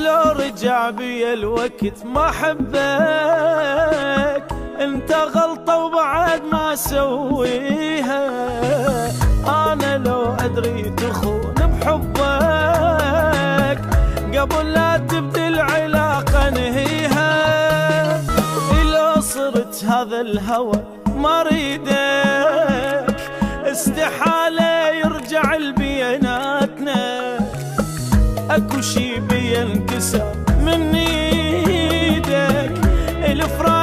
لو رجع بي الوقت ما حبك، انت غلطة وبعد ما اسويها. انا لو ادري تخون بحبك قبل لا تبدي العلاقة انهيها. لو صرت هذا الهوى ما ريدك استحالة يرجع لبيناتنا. اكو شي بينكسر من ايدك، الفراق